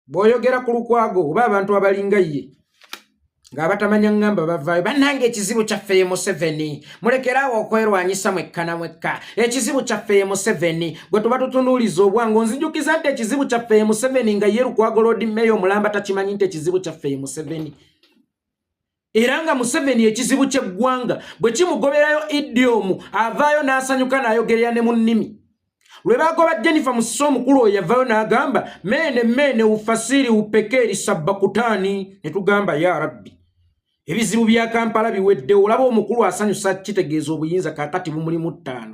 boyogera ku Lukwago oba abantu abalinga ye ng'abatamanya ngamba bavaayo bannange ekizibu kyaffe ye Museveni mulekerawo okwerwanyisa mwekka ekizibu kyaffe ye Museveni gwe tuba tutunuuliza obwangu nzijukiza nti ekizibu kyaffe ye Museveni nga ye Lukwago Road Mayor Mulamba takimanyi nti ekizibu kyaffe ye Museveni era nga Museveni ekizibu ky'eggwanga bwe kimugoberayo idiomu avaayo n'asanyuka n'ayogerera ne mu nnimi lwe bagoba Jennifer Musisi omukulu oyo yavaayo n'agamba mene ufasiri upekeri sabakutani ne tugamba ya rabbi ebizibu bya Kampala biwedde olaba omukulu asanyusa kitegeeza obuyinza kakati bumulimu 5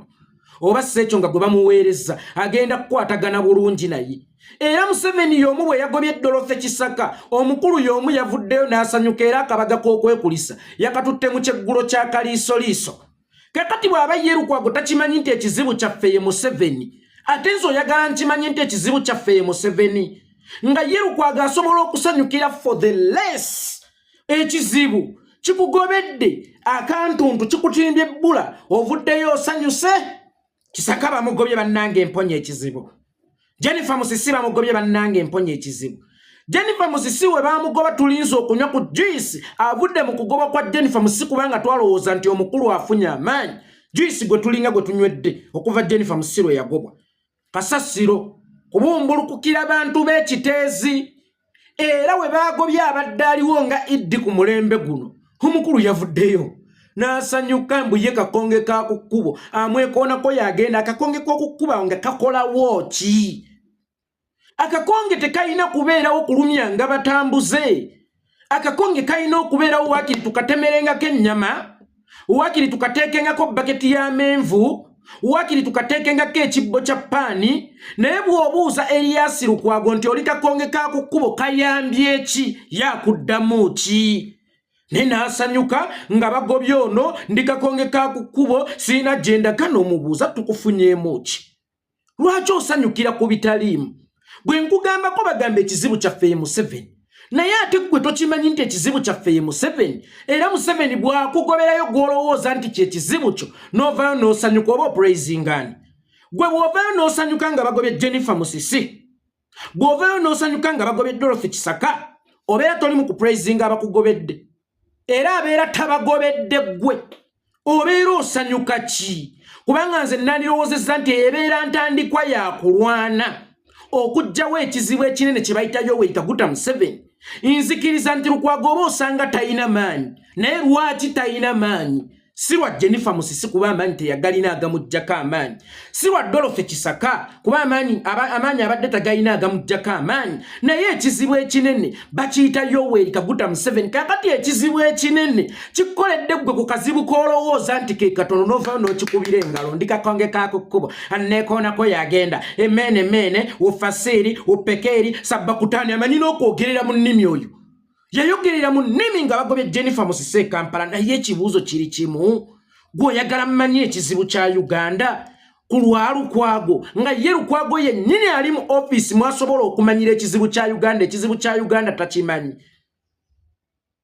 oba sekyo nga gwe bamuweereza agenda kukwatagana bulungi naye era Museveni y'omu bwe yagobye Dorothy Kisaka omukulu y'omu yavuddeyo n'asanyuka era akabaga k'okwekulisa yakatutte mu kyeggulo kya kaliisoliiso kakati bw'aba ye Lukwago takimanyi nti ekizibu kyaffe ye Museveni ate nze oyagala nkimanyi nti ekizibu kyaffe ye Museveni nga ye Lukwago asobola okusanyukira for the less ekizibu kikugobedde akantuntu kikutimbye ebbula ovuddeyo osanyuse Kisaka bamugobye bannange emponya ekizibu Jennifer Musisi bamugobye bannange emponya ekizibu Jennifer Musisi we bamugoba tulinza okunywa ku juice avudde mu kugoba kwa Jennifer Musisi kubanga twalowooza nti omukulu afunye amaanyi juice gwe tulinga gwe tunywedde okuva Jennifer Musisi lwe yagobwa kasasiro kubumbulukukira abantu b'ekiteezi era we bagobye abadde aliwo nga Iddi ku mulembe guno omukulu yavuddeyo n'asanyuka mbuye kakonge ka ku kkubo amwekoonako yagenda akakonge k'okukkuba nga kakolawo ki akakonge tekayina kubeerawo kulumya nga batambuze akakonge kayina okubeerawo wakiri tukatemerengako ennyama wakiri tukateekengako baketi y'amenvu wakiri tukateekengako ekibbo kya paani naye bw'obuuza Elias Lukwago nti oli kakonge ka ku kkubo kayambye ki yakuddamu ki ne n'asanyuka nga bagobye ono ndi kakonge ka ku kkubo sirina genda kano omubuuza tukufunyeemu ki lwaki osanyukira ku bitaliimu gwe nkugambako bagamba ekizibu kyaffe ye Museveni naye ate gwe tokimanyi nti ekizibu kyaffe ye Museveni era Museveni bw'akugoberayo gw'olowooza nti kyekizibu kyo n'ovaayo n'osanyuka oba opulayizingani gwe bw'ovaayo n'osanyuka nga bagobye Jennifer Musisi bw'ovaayo n'osanyuka nga bagobye Dorothy Kisaka obeera toli mu kupulayizinga abakugobedde era abeera tabagobedde gwe obeera osanyuka ki kubanga nze nandirowoozezza nti ebeera ntandikwa yakulwana okujjawo ekizibu ekinene kye bayita Yoweri Kaguta Museveni nzikiriza nti Lukwago oba osanga talina maanyi naye lwaki talina maanyi si lwa Jennifer Musisi kuba amaanyi teyagalina agamuggyako amaanyi si lwa Dorothy Kisaka kuba amaanyi abadde tagalina agamuggyako amaanyi naye ekizibu ekinene bakiyita Yoweri Kaguta Museveni kakati ekizibu ekinene kikoledde ggwe ku kazibu k'olowooza nti ke katono n'ovaayo n'okikubira engalo ndi kakonge kako kkubo anneekoonako yagenda emene ufasiri upekeri sabakutani amanyi n'okwogerera mu nnimi oyo yayogerera mu nnimi nga bagobye Jennifer Musisi Kampala naye ekibuuzo kiri kimu gw'oyagala mmanyi ekizibu kya Uganda ku lwa Lukwago nga ye Lukwago yennyini ali mu office mwasobola okumanyira ekizibu kya Uganda takimanyi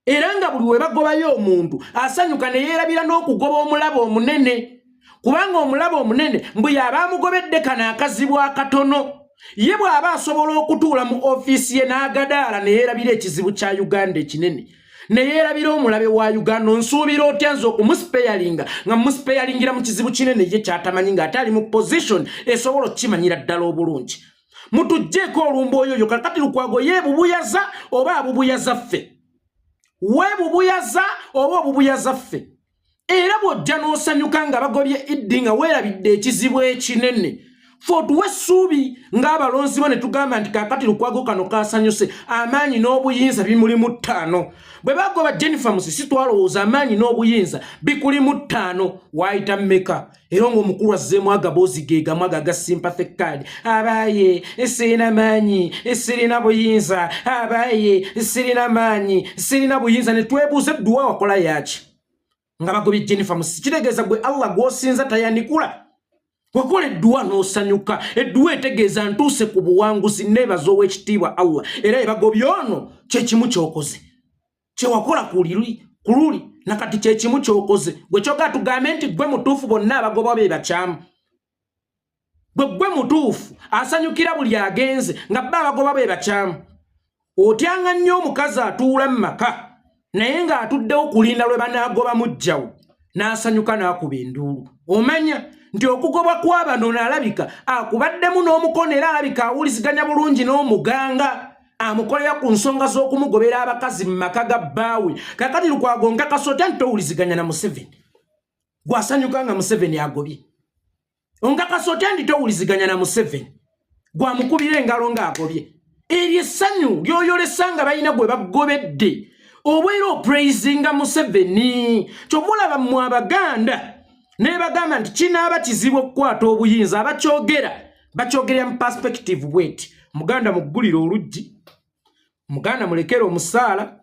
era nga buli we bagobayo omuntu asanyuka ne yeerabira n'okugoba omulabo omunene kubanga omulabo omunene mbu yaba amugobedde kana akazibu akatono ye bw'aba asobola okutuula mu ofiisi ye n'agadaala ne yeerabira ekizibu kya Uganda ekinene ne yeerabira omulabe wa Uganda nsuubira otya nze okumusipeyalinga nga musipeyalingira mu kizibu kinene ye kyatamanyi ng'ate ali mu position esobola okukimanyira ddala obulungi mutugjeeko olumba oyo kakati Lukwago yeebubuyaza oba abubuyaza ffe weebubuyaza oba obubuyaza ffe era bw'ojja n'osanyuka nga bagobye Iddi nga weerabidde ekizibu ekinene fotuwe essuubi ng'abalonzi bo ne tugamba nti kakati Lukwago kano kasanyuse amaanyi n'obuyinza bimulimu 5 bwe bagoba Jennifer Musisi twalowooza amaanyi n'obuyinza bikulimu 5 waayita mmeka era ng'omukulu azzeemu agaboozi ge gamu aga sympathetic card abaaye sirina maanyi sirina buyinza abaaye sirina maanyi sirina buyinza ne twebuuza edduwa wakola yaki nga bagobye Jennifer Musisi kitegeeza gwe Allah gw'osinza tayanikula wakola edduwa n'osanyuka edduwa etegeeza ntuuse ku buwanguzi neebaza ow'ekitiibwa Allah era ebagobye ono kyekimu ky'okoze kye wakola ku luli nakati kyekimu ky'okoze gwe kyogera tugambe nti gwe mutuufu bonna abagoba be bakyamu gwe mutuufu asanyukira buli agenze nga bba abagoba be bakyamu otyanga nnyo omukazi atuula mu maka naye ng'atuddewo kulinda lwe banaagoba mujjawo n'asanyuka n'akuba enduulu. Omanya nti okugobwa kw'abano n'alabika akubaddemu n'omukono era alabika awuliziganya bulungi n'omuganga amukolera ku nsonga z'okumugobera abakazi mu maka ga bbaawe. Kakati Lukwago nga Kasotya nti towuliziganya na Museveni. Gwasanyuka nga Museveni agobye. Onga Kasotya nti towuliziganya na Museveni. Gwamukubira engalo ng'agobye. Eryo essanyu ly'oyolesa nga balina gwe bagobedde. Obwera opraising Museveni. Kyomulaba mmwe Abaganda ne bagamba nti kinaaba kizibu okukwata obuyinza abakyogerera mu perspective bweti. Muganda muggulire oluggi, Omuganda mulekere omusaala,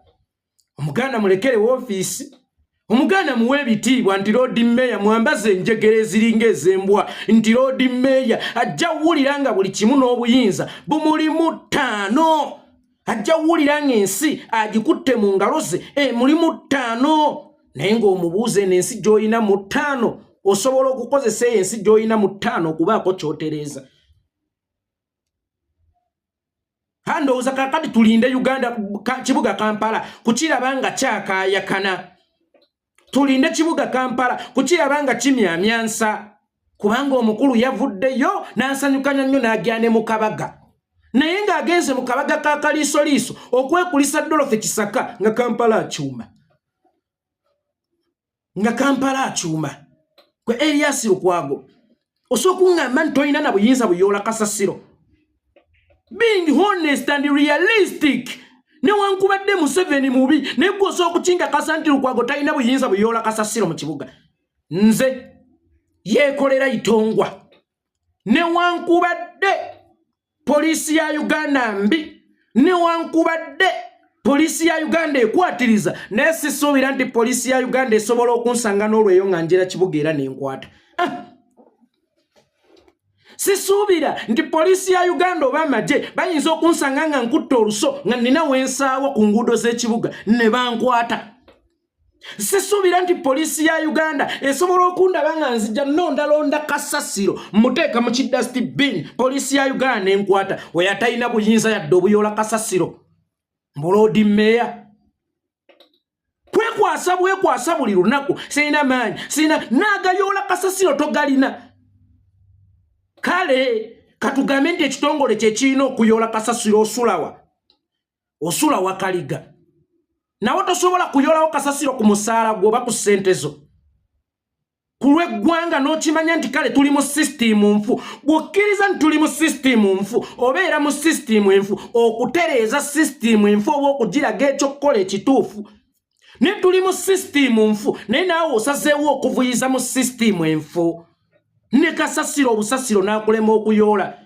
Omuganda mulekere woofiisi, Omuganda muwe ebitiibwa nti Lord Mayor mwambaze enjegere eziringa ez'embwa nti Lord Mayor ajja wulira nga buli kimu n'obuyinza bumulimu ttaano. Ajja wulira ng'ensi agikutte mu ngalo ze mulimu ttaano. Naye ng'omubuuze n'ensi gy'olina mu ttaano osobola okukozesa ensi gy'olina mu ttaano okubaako ky'otereeza. Handowooza kakati tulinde Uganda kibuga Kampala kukiraba nga kyakaayakana. Tulinde kibuga Kampala kukiraba nga kimyamyansa kubanga omukulu yavuddeyo n'asanyukanya nnyo n'agya mu kabaga. Naye ng'agenze mu kabaga ka Kaliisoliiso okwekulisa Dorothy Kisaka nga Kampala akyuma. Nga Kampala akyuma. Kwe Erias Lukwago osokungamba nti tolina na buyinza buyoola kasasiro. Being honest and realistic. Newankubadde Museveni mubi ne gwe osokukinga Kasanti Lukwago talina buyinza buyoola kasasiro mu kibuga. Nze yeekolera itongwa. Newankubadde polisi ya Uganda mbi. Newankubadde polisi ya Uganda ekwatiriza naye sisuubira nti polisi ya Uganda esobola okunsanga n'olweyo nga njera kibuga era n'enkwata. Sisuubira nti polisi ya Uganda oba amagye bayinza okunsanga nga nkutte oluso nga nina wensaawo ku nguudo z'ekibuga ne bankwata. Sisuubira nti polisi ya Uganda esobola okundaba nga nzija nondalonda kasasiro muteeka mu kidasti bin polisi ya Uganda enkwata we atalina buyinza yadde obuyoola kasasiro. Lord Mayor bwekwasa buli lunaku sirina maanyi sirina naagayoola kasasiro togalina. Kale katugambe nti ekitongole kye kirina okuyoola kasasiro osulawa Kaliga. Nawe tosobola kuyoolawo kasasiro ku musaala gwoba ku ssente zo. Ku lw'eggwanga n'okimanya nti kale tuli mu sisitimu nfu. Bw'okkiriza nti tuli mu sisitimu nfu obeera mu sisitimu enfu okutereeza sisitimu enfu oba okugiraga ekyokukola ekituufu. Ne tuli mu sisitimu nfu naye naawe osazeewo okuvuyiza mu sisitimu enfu. Ne kasasiro obusasiro n'akulema okuyoola.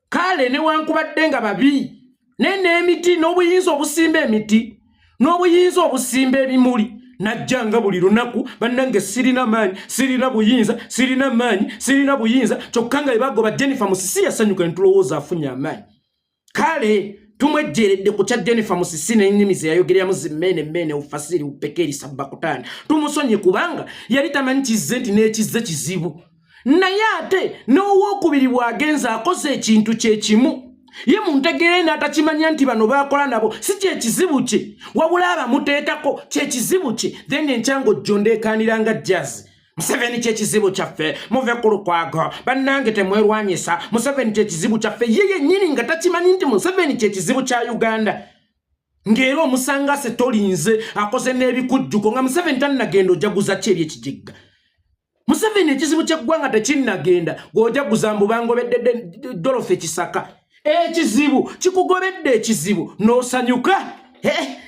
Kale newankubadde nga babi naye n'emiti n'obuyinza obusimba emiti n'obuyinza obusimba ebimuli najjanga buli lunaku bannange sirina maanyi sirina buyinza sirina maanyi sirina buyinza kyokka nga bagoba Jennifer Musisi yasanyuka ntulowooza afunye amaanyi. Kale tumwejjeredde ku kya Jennifer Musisi n'ennimi ze yayogereramu zimmene ufasiri upekeri sabbakutaani tumusonye kubanga yali tamanyi kizze nti n'ekizze kizibu. Naye ate n'owookubiri bw'agenza akoze ekintu kye kimu ye muntegere n'atakimanya nti bano baakola nabo si kye kizibu kye wabula abamuteekako kye kizibu kye then enkyango jondeekaniranga jazz. Museveni kye kizibu kyaffe muve ku Lukwago bannange temwerwanyisa Museveni kye kizibu kyaffe ye yennyini nga takimanyi nti Museveni kye kizibu kya Uganda. Ng'era omusanga se tolinze akoze n'ebikujjuko nga Museveni tannagenda ojaguza ki eri ekijigga. Museveni ekizibu ky'eggwanga tekinnagenda gw'ojaguza mbu bangobedde Dorothy Kisaka. Ekizibu kikugobedde ekizibu n'osanyuka.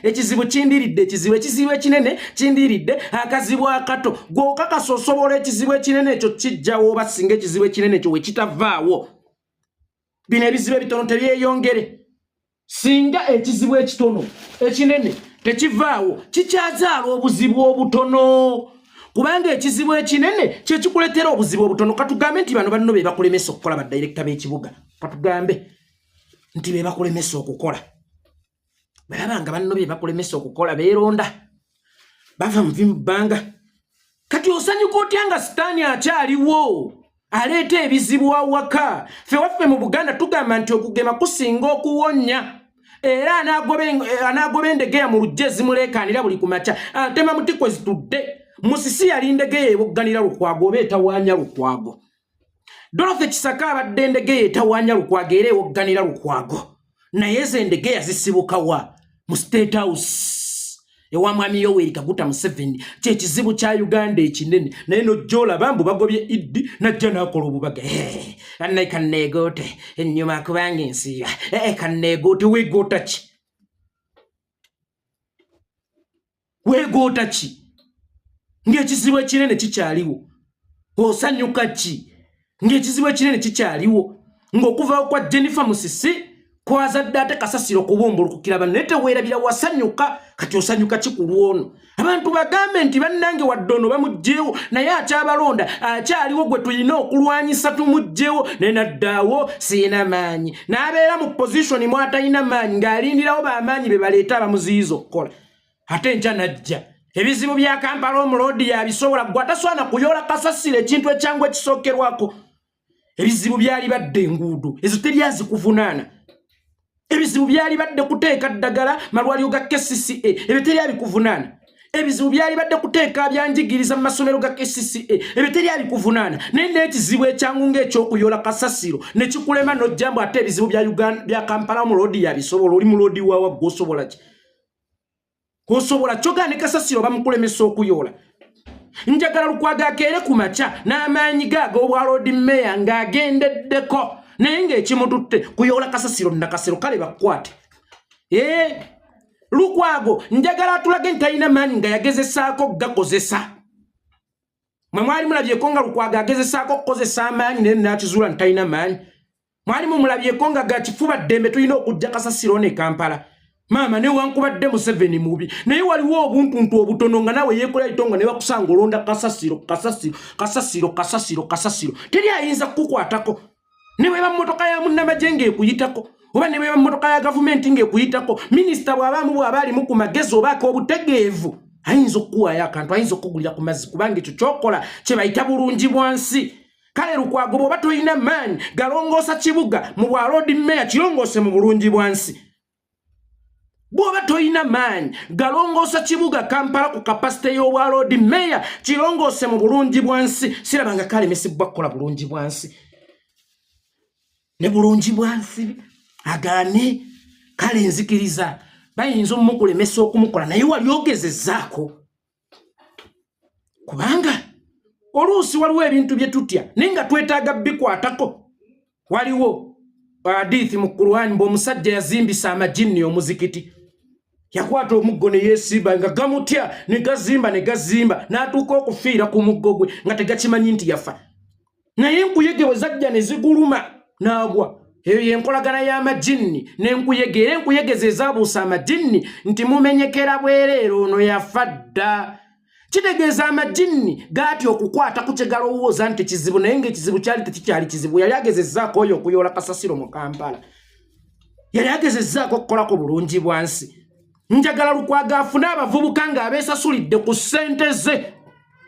Ekizibu kindiridde ekizibu ekinene kindiridde akazibu akato gw'okakasa osobola ekizibu ekinene ekyo kijjawo oba singa ekizibu ekinene ekyo we kitavaawo. Bino ebizibu ebitono tebyeyongere. Singa ekizibu ekitono ekinene tekivaawo kikyazaala obuzibu obutono. Kubanga ekizibu ekinene kye kikuleetera obuzibu obutono. Katugambe nti bano banno be bakulemesa okukola badirekita b'ekibuga. Katugambe nti be bakulemesa okukola. Balabanga banno be bakulemesa okukola beeronda. Bava mu bbanga. Kati osanyuka otya nga sitaani akyaliwo aleeta ebizibu awaka. Ffe waffe mu Buganda tugamba nti okugema kusinga okuwonya. era anagoba endege mu lujjezi mulekanira buli kumacha antema mutiko zitudde musisi yali ndege ebugganira Lukwago betawanya Lukwago Dorothy Kisaka abadde ndege etawanya Lukwago era ebugganira Lukwago naye ze ndege yazisibuka wa mu State House ewa mwami Yoweri Kaguta Museveni kye kizibu kya Uganda ekinene naye no jola bambu bagobye iddi najja nakola obubaga anai kanegote ennyuma kubanga ensiba kanegote wegota ki ng'ekizibu ekinene kikyaliwo osanyuka ki ng'ekizibu ekinene kikyaliwo ng'okuvawo kwa Jennifer Musisi kwazadde ate kasasiro kubumbulukukira banete weerabira wasanyuka kati osanyuka kikulu ono abantu bagambe nti bannange waddono bamugjeewo naye akyabalonda akyaliwo gwe tulina okulwanyisa tumugjeewo nenaddaawo siina maanyi n'abeera mu position mwatalina maanyi ng'alindirawo bamaanyi be baleeta abamuziyiza okukola ate nkya najja ebizibu bya Kampala omulodi yabisobola gwe ataswana kuyoola kasasiro ekintu ekyangu ekisookerwako ebizibu byali badde enguudo ezo teryazikuvunaana ebizibu byali badde kuteeka ddagala malwaliro ga KCCA ebyo teryabikuvunaana ebizibu byali badde kuteeka byanjigiriza mu masomero ga KCCA ebyo teryabikuvunaana naye n'ekizibu ekyangu ng'ekyokuyoola kasasiro ne kikulema n'ojjambo ate ebizibu bya Uganda bya Kampala omulodi yabisobola oli mulodi waawa gwosobola ki osobola kyoga ne kasasiro bamukulemesa okuyoola njagala Lukwago akeere ku makya n'amaanyi gaago obwa Lord Mayor ng'agendeddeko naye ng'ekimututte kuyoola kasasiro nakasiro kale bakwate Lukwago njagala atulage nti talina maanyi nga yagezesaako gakozesa mwe mwali mulabyeko nga Lukwago agezesaako kukozesa amaanyi naye n'akizuula nti talina maanyi mwali mulabyeko nga gakifuba ddembe tulina okujja kasasiro ne Kampala mama ne wankubadde Museveni mubi naye waliwo obuntuntu obutono nga nawe yeekola itonga ne bakusanga olonda kasasiro teri ayinza kukukwatako ne bwe bamotoka ya munnamajje ekuyitako oba ne bwe bamotoka ya gavumenti ng'ekuyitako minisita bw'abaamu ali mu ku magezi obaako obutegeevu ayinza okukuwaayo akantu ayinza okugulira ku mazzi kubanga ekyo kyokola kye bayita bulungi bwansi kale Lukwago bw'oba tolina maanyi galongoosa kibuga mu bwa Lord Mayor kirongoose mu bulungi bwansi bw'oba toyina maanyi galongoosa kibuga Kampala ku kapasite y'obwa Lord Mayor kirongoose mu bulungi bwansi sirabanga kalemesebwa kukola bulungi bwansi ne bulungi bwansi agaane kale nzikiriza bayinza omukulemesa okumukola naye wali ogezezzaako kubanga oluusi waliwo ebintu bye tutya naye nga twetaaga bikwatako waliwo hadithi mu Qur'an bw'omusajja yazimbisa amajinni omuzikiti yakwata omuggo ne yeesiba nga gamutya ne gazimba n'atuuka okufiira ku muggo gwe nga tegakimanyi nti yafa naye enkuyege bwe zajja ne ziguluma n'agwa eyo yenkolagana y'amajinni n'enkuyege era enkuyege ze zaabuusa amajinni nti mumenyekera bwereero ono yafa dda kitegeeza amajinni gaatya okukwata ku kye galowooza nti kizibu naye ng'ekizibu kyali tekikyali kizibu yali agezezzaako oyo okuyoola kasasiro mu Kampala yali agezezzaako okukolako bulungi bwansi njagala Lukwago afune abavubuka ng'abeesasulidde ku ssente ze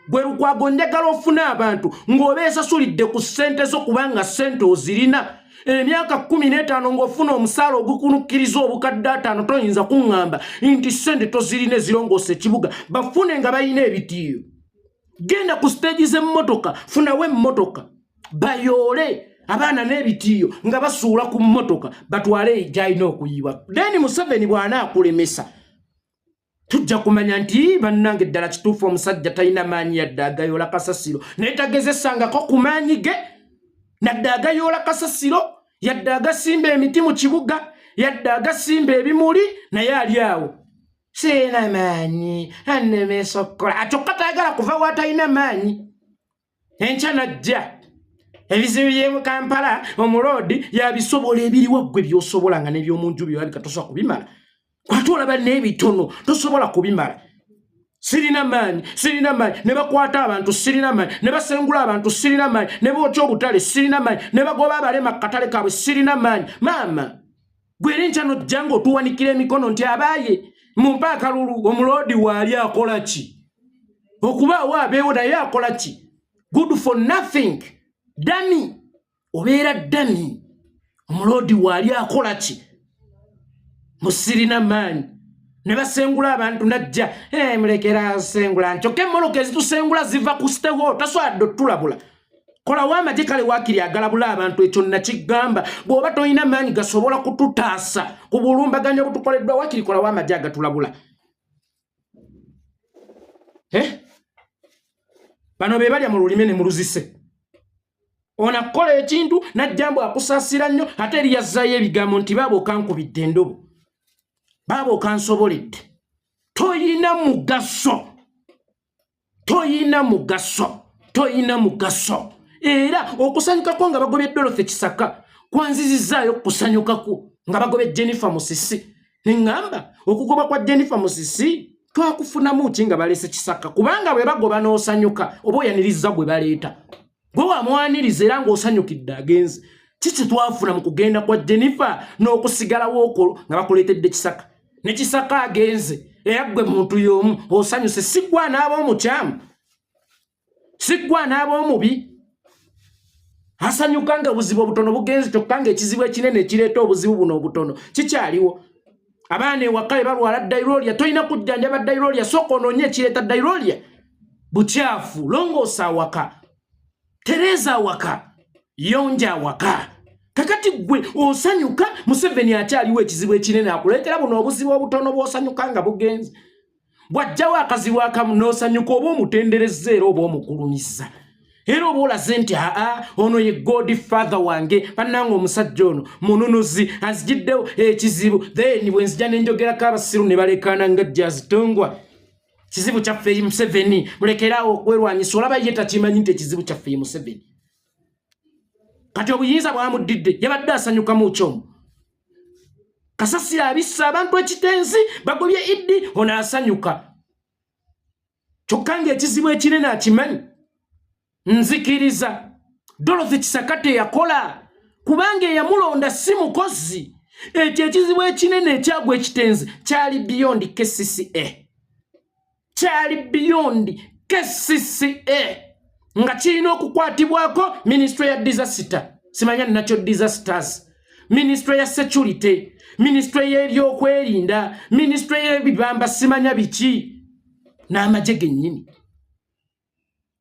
gwe Lukwago njagala ofune abantu ng'obeesasulidde ku ssente zo kubanga ssente ozirina emyaka 15 ng'ofuna omusaala ogukunukkiriza obukadde 5 toyinza kuŋŋamba nti ssente tozirina ezirongoose ekibuga bafune nga balina ebitiiyo genda ku siteegi z'emmotoka funawo emmotoka bayoole abaana n'ebitiiyo nga basuula ku mmotoka batwale gy'alina okuyiwa then Museveni bw'anaakulemesa tujja kumanya nti bannange ddala kituufu omusajja talina maanyi yadde agayoola kasasiro naye tagezesangako ku maanyi ge nadde agayoola kasasiro yadde agasimba emiti mu kibuga yadde agasimba ebimuli naye ali awo siina maanyi annemesa okukola kyokka tayagala kuva waatalina maanyi enkya najja ebizibu by'emu Kampala omulodi yabisobola ebiriwo ggwe by'osobola nga n'ebyomunju byolabika tosobola kubimala kwate olaba n'ebitono tosobola kubimala sirina maanyi ne bakwata abantu sirina maanyi ne basengula abantu sirina maanyi ne bookya obutale sirina maanyi ne bagoba abalema akatale kaabwe sirina maanyi maama gwe era enkya nojja ng'otuwanikira emikono nti abaaye mumpe akalulu omulodi waali akola ki okubaawo abeewo naye akola ki good for nothing dami obeera dami omulodi waali akola ki musirina maanyi ne basengula abantu najja mulekera sengula nchoke mmoloka ezitusengula ziva ku steho taswadde tulabula kola wamagye kale wakiri agalabula abantu ekyo nakigamba bw'oba toyina maanyi gasobola kututaasa ku bulumbaganya butukoleddwa wakiri kola wamagye agatulabula bano be balya mu lulime ne muluzise onakola ekintu najjambo akusaasira nnyo ate eri yazzaayo ebigambo nti baaba okankubidde endobo baaba okansoboledde toyina mugaso era okusanyukako nga bagobye Dorothy Kisaka kwanzizizaayo kusanyukako nga bagobye Jennifer Musisi neŋŋamba okugoba kwa Jennifer Musisi twakufunamu ki nga balese Kisaka kubanga bwe bagoba n'osanyuka oba oyaniriza gwe baleeta gwe wamwaniriza era ng'osanyukidde agenze kiki twafuna mu kugenda kwa Jennifer n'okusigalawo okwo nga bakuleetedde Kisaka ne Kisaka agenze era gwe muntu y'omu osanyuse siggwa n'ab'omukyamu siggwa n'ab'omubi asanyuka nga obuzibu obutono bugenze kyokka ng'ekizibu ekinene ekireeta obuzibu buno obutono kikyaliwo abaana ewaka balwala dairolia toyina kujjanjaba dairolia sooka onoonye ekireeta dairolia bukyafu longoosa awaka tereza awaka yonja awaka kakati gwe osanyuka Museveni akyaliwo ekizibu ekinene akuleetera buno obuzibu obutono bw'osanyuka nga bugenze bw'ajjawo akazibu akamu n'osanyuka oba omutenderezza era oba omugulumiza era oba olaze nti ono ye Godfather wange bannange omusajja ono mununuzi anzijiddewo ekizibu then bwe nzija ne njogerako abasiru ne balekaana nga jazitongwa kizibu kyaffe Museveni mulekerawo okwerwanyisa olaba ye takimanyi nti ekizibu kyaffe Museveni kati obuyinza bwamuddidde yabadde asanyukamu kyomu kasasira abissa abantu ekitenzi bagobye Idi ono asanyuka kyokka ng'ekizibu ekinene akimanyi nzikiriza Dorothy Kisaka teyakola kubanga eyamulonda si mukozi ekyo ekizibu ekinene ekyagwa ekitenzi kyali beyond KCCA nga kirina okukwatibwako Ministry ya Disaster simanya nakyo disasters Ministry ya Security Ministry y'ebyokwerinda Ministry y'ebibamba simanya biki n'amagye gennyini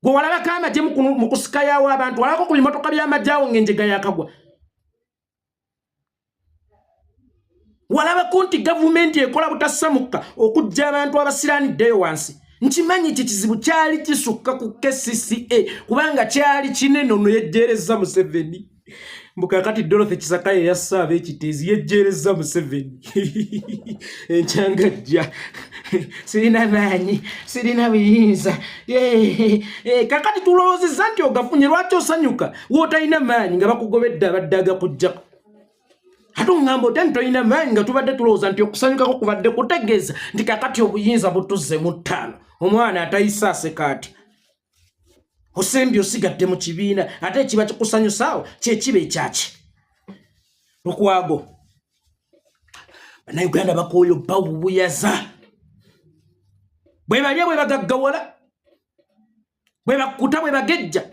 gwe walabako amagye mu kusikayawo abantu walabako ku bimotoka by'amagyawo ng'enjega yakagwa walabako nti gavumenti ekola butasamuka okujja abantu abasiraaniddeyo wansi nkimanyi ekyo kizibu kyali kisukka ku KCCA kubanga kyali kinene ono yejjeereza Museveni mbukakati Dorothy Kisaka ye yassa ab'ekiteezi yejjeereza Museveni enkyangajja sirina maanyi sirina buyinza kakati tulowoozezza nti ogafunye lwaki osanyuka wootalina maanyi nga bakugobedde abadde agakujjako ate oŋŋamba oti toyina maanyi nga tubadde tulowooza nti okusanyukako kubadde kutegeeza nti kakati obuyinza butuzze mu ttaano omwana atayise aseka ati osembye osigadde mu kibiina ate ekiba kikusanyusaawo kyekiba ekyaki Lukwago bannayuganda bakooyo bawubuyaza bwe balya bwe bagaggawala bwe bakkuta bwe bagejja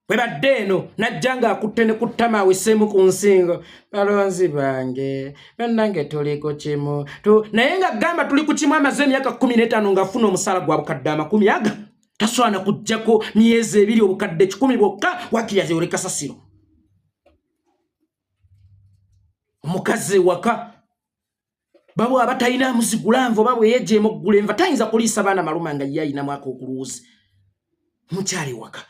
bwe badde eno najja ng'akutte ne ku ttama aweseemu ku nsingo balonzi bange bannange tuliko kimu naye nga gamba tuli ku kimu amaze emyaka 15 ng'afuna omusaala gwa bukadde 10 taswana kujjako myezi 2 obukadde 10 bwokka wakiriza oleka kasasiro omukazi waka babu abatalina muzigulanvo babu yeje mogule enva tayinza kuliisa baana maluma nga yayina mwaka okuluuzi mukyali waka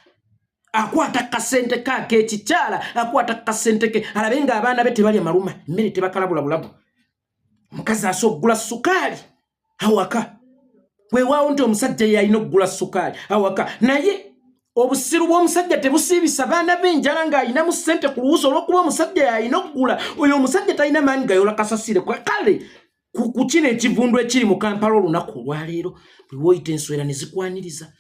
akwata kasente kake ekikyala akwata kasente ke alabenga abaana be tebalya maluma mmere tebakalabula bulabu mukazi asogula sukaali awaka weewaawo nti omusajja yalina okugula sukaali awaka naye obusiru bw'omusajja tebusiibisa baana b'enjala ng'ayina mu ssente ku luwuzi olw'okuba omusajja yalina okugula oyo omusajja talina maanyi gayola kasasire kale ku kino ekivundu ekiri mu Kampala olunaku olwaleero bwe woyita enswera ne zikwaniriza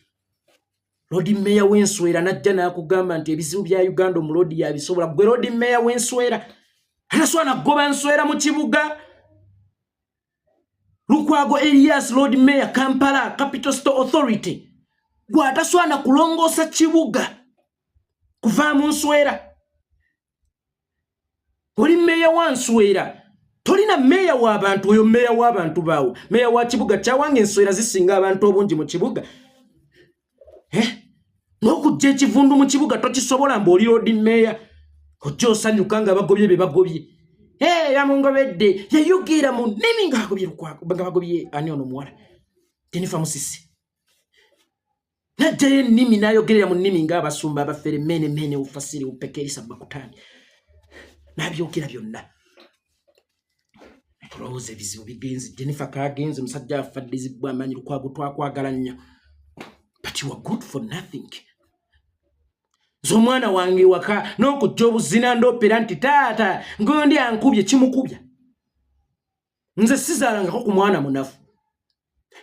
Lodi Meya w'enswera najja n'akugamba nti ebizibu bya Uganda omulodi yabisobola gwe Lodi Meya w'enswera anaswana goba enswera mu kibuga Lukwago Elias Lodi Meya Kampala Capital Store Authority gwe ataswana kulongoosa kibuga kuvaamu nswera oli Meya wa nswera toli tolina meya w'abantu oyo meya w'abantu baawo meya wa kibuga kyawange enswera zisinga abantu obungi mu kibuga n'okujja ekivundu mu kibuga tokisobola mb'oli road meya ojja osanyuka nga bagobye be bagobye yamungobedde yayugira mu nnimi nga bagobye ani ono muwala Jennifer Musisi najjayo ennimi n'ayogerera mu nnimi ng'abasumba abafere mene ufasiri upekerisa bakutani n'abyogera byonna tulowooza ebizibu bigenze Jennifer kagenze musajja afaddizibwa amanyi Lukwago twakwagala nnyo but you are good for nothing z'omwana wange waka n'okujja obuzina ndopera nti taata ngondi ankubye kimukubya nze sizaalangako ku mwana munafu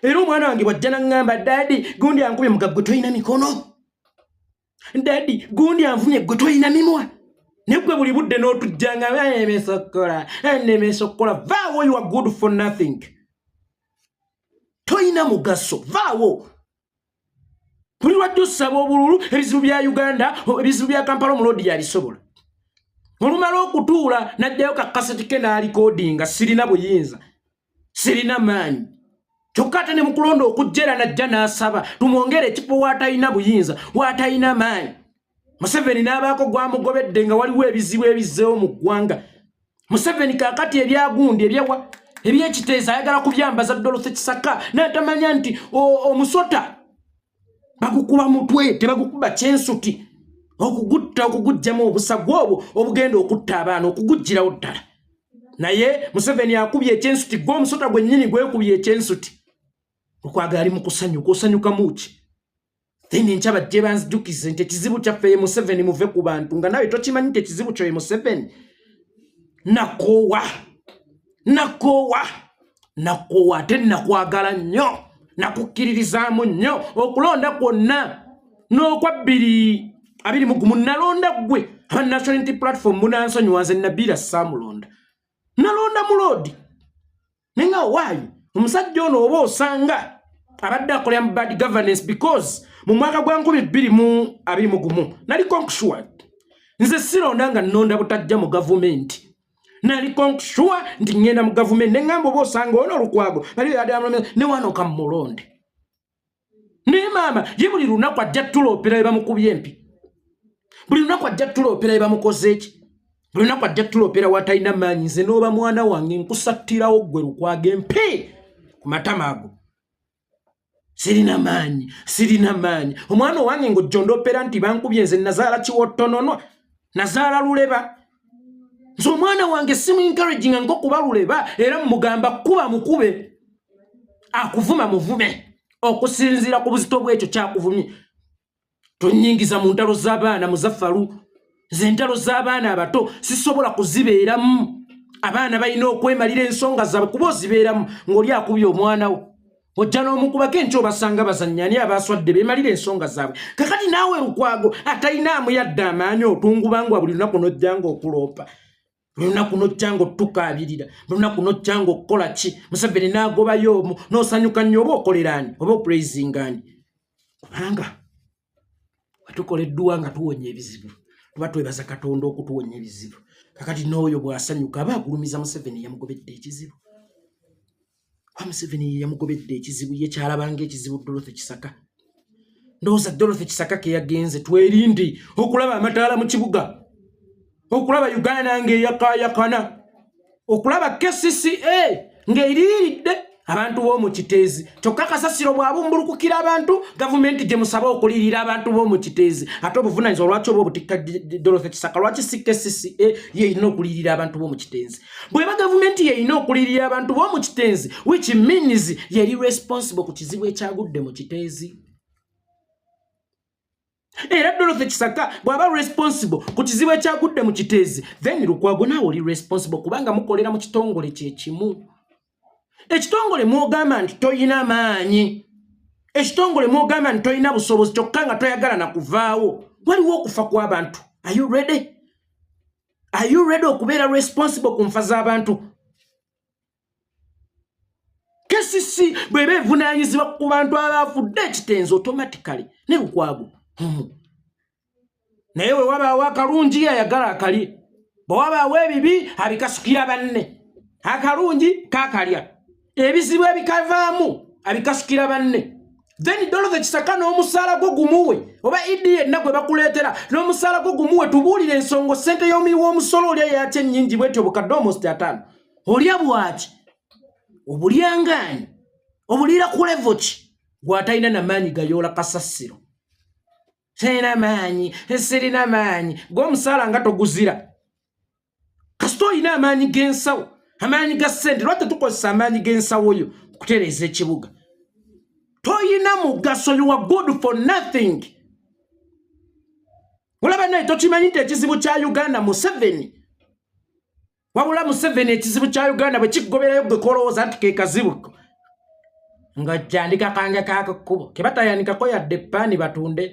era omwana wange bwajja naŋŋamba dadi gundi ankubye mugabo gwe toyina mikono dadi gundi anvumye gwe toyina mimwa negwe buli budde n'otujjanga nemesokkola vaawo you are good for nothing toyina mugaso vaawo buli lwajja osaba obululu ebizibu bya Uganda ebizibu bya Kampala omulodi yalisobola olumala okutuula najjayo kakaseti ke n'alikodinga sirina buyinza sirina maanyi kyokka ate ne mukulonda okujjera najja n'asaba tumwongere ekifo waatayina buyinza waatayina maanyi Museveni n'abaako gwamugobedde nga waliwo ebizibu ebizzeewo mu ggwanga Museveni kaakati ebyagundi ebyewa ebyekiteeza ayagala kubyambaza Dorothy Kisaka n'atamanya nti omusota bagukuba mutwe tebagukuba kyensuti okugutta okugujjamu obusagu obwo obugenda okutta abaana okugujjirawo ddala naye Museveni akubye ekyensuti gwe omusota gwennyini gwekubye ekyensuti okwagala ali mu kusanyuka osanyuka muki then nchaba jje banzijukize nti ekizibu kyaffe ye Museveni muve ku bantu nga nawe tokimanyi nti ekizibu kyo ye Museveni nakowa tennakwagala nnyo nakukkiririzaamu nnyo okulonda kwonna n'okwabbiri abiri mugumu nalonda gwe aba National Unity Platform munansonyiwa nze Nabila Samulonda nalonda mulodi nenga waayo omusajja ono oba osanga abadde akolera mu bad governance because mu mwaka gwa 2021 nali konkushua nze sironda nga nnonda butajja mu government nali konkushua nti ngenda mu government nengamba oba osanga ono Lukwago ne wano kamulonde ne mama ye buli lunaku ajja tuloopera be bamukubye empi buli lunaku ajja tuloopera be bamukoze eki buli lunaku ajja tuloopera watalina maanyi nze n'oba mwana wange nkusattirawo gwe Lukwago empi ku matama ago sirina maanyi omwana wange ng'ojjondopera nti bankubye nze nazaala kiwottononwa nazaala luleba nze omwana wange simu encouraging nga nkokuba luleba era mugamba kuba mukube akuvuma muvume okusinziira ku buzito bw'ekyo kyakuvumye tonnyingiza mu ntalo z'abaana Muzaffalu nze entalo z'abaana abato sisobola kuzibeeramu abaana balina okwemalira ensonga zaabwe kuba ozibeeramu ng'oli akubye omwana wo ojja n'omukubako enkyo obasanga bazannyani abaaswadde beemalira ensonga zaabwe kakati naawe Lukwago atalinaamu yadde amaanyi otungubangwa buli lunaku n'ojjanga okuloopa buli lunaku n'ojjanga otukaabirira buli lunaku n'ojjanga okukola ki Museveni n'agobayo omu n'osanyuka nnyo oba okoleraani oba opurayizingaani kubanga watukola edduwa nga tuwonya ebizibu tuba twebaza Katonda okutuwonya ebizibu kakati n'oyo bw'asanyuka aba agulumiza Museveni yamugobedde ekizibu Museveni yamugobedde ekizibu ye kyalabanga ekizibu Dorothy Kisaka ndowooza Dorothy Kisaka ke yagenze twerindi okulaba amataala mu kibuga okulaba Uganda ng'eyakaayakana okulaba KCCA ng'eriiridde abantu b'omu kiteezi kyokka kasasiro bw'abumbulukukira abantu gavumenti gye musaba okulirira abantu b'omu kiteezi ate obuvunaanyizibwa lwaki oba obutikka Dorothy Kisaka lwaki si KCCA yeyina okulirira abantu b'omu kiteezi bw'eba gavumenti yeyina okulirira abantu b'omu kiteezi which means yeri responsible ku kizibu ekyagudde mu kiteezi era Dorothy Kisaka bw'aba responsible ku kizibu ekyagudde mu kiteezi then Lukwago naawe oli responsible kubanga mukolera mu kitongole kyekimu ekitongole mwogamba nti toyina maanyi ekitongole mwogamba nti toyina busobozi kyokka nga toyagala na kuvaawo waliwo okufa kw'abantu are you ready okubeera responsible ku nfa z'abantu KCC bw'eba evunaanyizibwa ku bantu abaafudde ekitenzi automatically ne Lukwago naye we wabaawo akalungi ayagala akali bwe wabaawo ebibi abikasukira banne akalungi kakalya ebizibu ebikavaamu abikasukira banne then Dorothy Kisaka n'omusaala gwo gumuwe oba idi yenna gwe bakuleetera n'omusaala gwo gumuwe tubuulire ensongo ssente y'omuwi w'omusolo olya yatya ennyingi bwetyo obukadde almost 5 olya bwaki obulyangaanyi obulira ku level ki gw'atalina n'amaanyi gayoola kasasiro sirina maanyi gw'omusaala nga toguzira kasita olina amaanyi g'ensawo amaanyi ga ssente lwaki tetukozesa amaanyi g'ensawo yo kutereeza ekibuga toyina mugaso you are good for nothing olaba naye tokimanyi nti ekizibu kya Uganda Museveni wabula Museveni ekizibu kya Uganda bwe kikugoberayo gwe kolowooza nti ke kazibu nga jandika kange kako kkubo ke batayanikako yadde paani batunde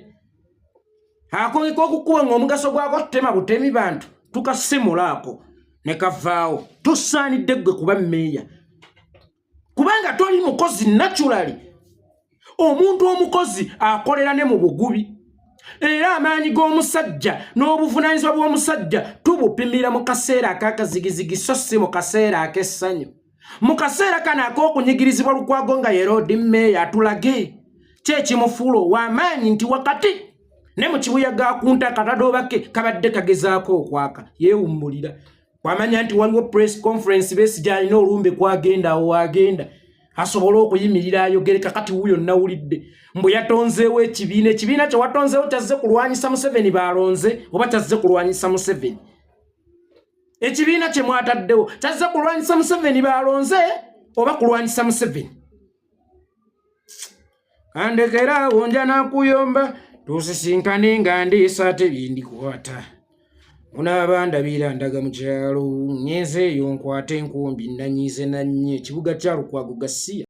ako k'okukuba ng'omugaso gwako tutema butemi bantu tukasimulaako ne kavaawo tosaanidde gwe kuba mmeeya kubanga toli mukozi naturally omuntu omukozi akolera ne mu bugubi era amaanyi g'omusajja n'obuvunaanyizibwa bw'omusajja tubupimira mu kaseera ak'akazigizigi so si mu kaseera ak'essanyu mu kaseera kano ak'okunyigirizibwa Lukwago nga ye road mmeeya atulage kyekimufuula ow'amaanyi nti wakati ne mu kibuyaga kunta katadobake kabadde kagezaako okwaka yeewummulira wamanya nti waliwo press conference Besigye alina olumbe kwagenda awo agenda asobola okuyimirira ayogere kakati wuyo nawulidde mbu yatonzeewo ekibiina kye watonzeewo kyazze kulwanyisa Museveni balonze oba kyazze kulwanyisa Museveni ekibiina kye mwataddewo kyazze kulwanyisa Museveni balonze oba kulwanyisa Museveni kandekera wonja nakuyomba tusisinkane nga ndiisa tebindikwata unabandabira ndaga mu kyalo nyenze eyo nkwate enkumbi nanyize nanye ekibuga kya Lukwago gasiya